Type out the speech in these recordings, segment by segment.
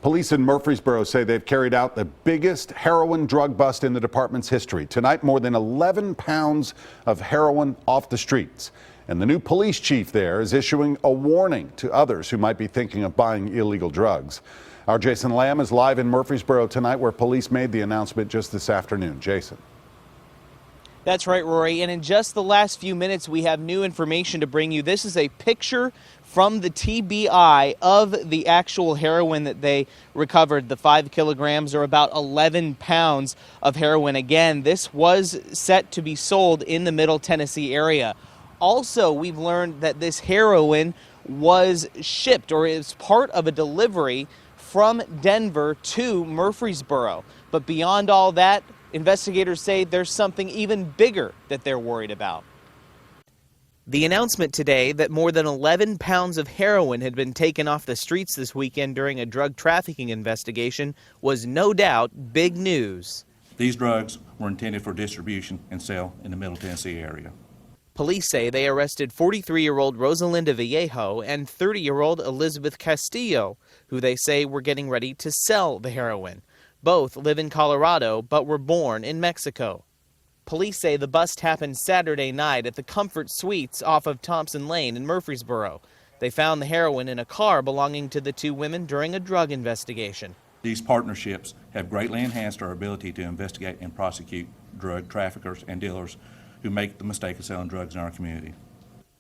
Police in Murfreesboro say they've carried out the biggest heroin drug bust in the department's history. Tonight, more than 11 pounds of heroin off the streets. And the new police chief there is issuing a warning to others who might be thinking of buying illegal drugs. Our Jason Lamb is live in Murfreesboro tonight, where police made the announcement just this afternoon. Jason. That's right, Rory. And in just the last few minutes, we have new information to bring you. This is a picture from the TBI of the actual heroin that they recovered. The 5 kilograms, or about 11 pounds of heroin. Again, this was set to be sold in the Middle Tennessee area. Also, we've learned that this heroin was shipped, or is part of a delivery from Denver to Murfreesboro. But beyond all that, investigators say there's something even bigger that they're worried about. The announcement today that more than 11 pounds of heroin had been taken off the streets this weekend during a drug trafficking investigation was no doubt big news. These drugs were intended for distribution and sale in the Middle Tennessee area. Police say they arrested 43-year-old Rosalinda Vallejo and 30-year-old Elizabeth Castillo, who they say were getting ready to sell the heroin. Both live in Colorado, but were born in Mexico. Police say the bust happened Saturday night at the Comfort Suites off of Thompson Lane in Murfreesboro. They found the heroin in a car belonging to the two women during a drug investigation. These partnerships have greatly enhanced our ability to investigate and prosecute drug traffickers and dealers who make the mistake of selling drugs in our community.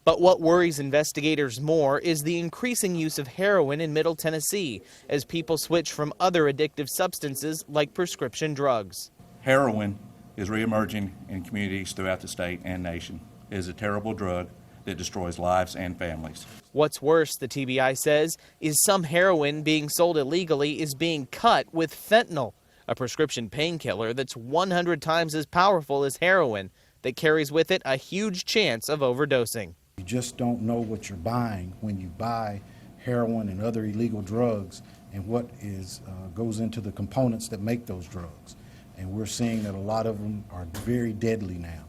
But what worries investigators more is the increasing use of heroin in Middle Tennessee as people switch from other addictive substances like prescription drugs. Heroin is reemerging in communities throughout the state and nation. It is a terrible drug that destroys lives and families. What's worse, the TBI says, is some heroin being sold illegally is being cut with fentanyl, a prescription painkiller that's 100 times as powerful as heroin that carries with it a huge chance of overdosing. You just don't know what you're buying when you buy heroin and other illegal drugs, and what goes into the components that make those drugs. And we're seeing that a lot of them are very deadly now,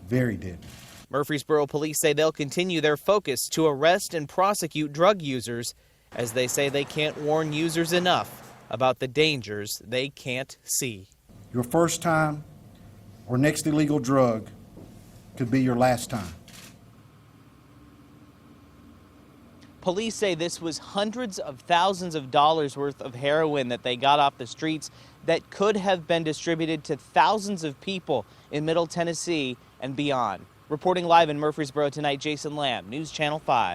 very deadly. Murfreesboro police say they'll continue their focus to arrest and prosecute drug users, as they say they can't warn users enough about the dangers they can't see. Your first time or next illegal drug could be your last time. Police say this was hundreds of thousands of dollars worth of heroin that they got off the streets that could have been distributed to thousands of people in Middle Tennessee and beyond. Reporting live in Murfreesboro tonight, Jason Lamb, News Channel 5.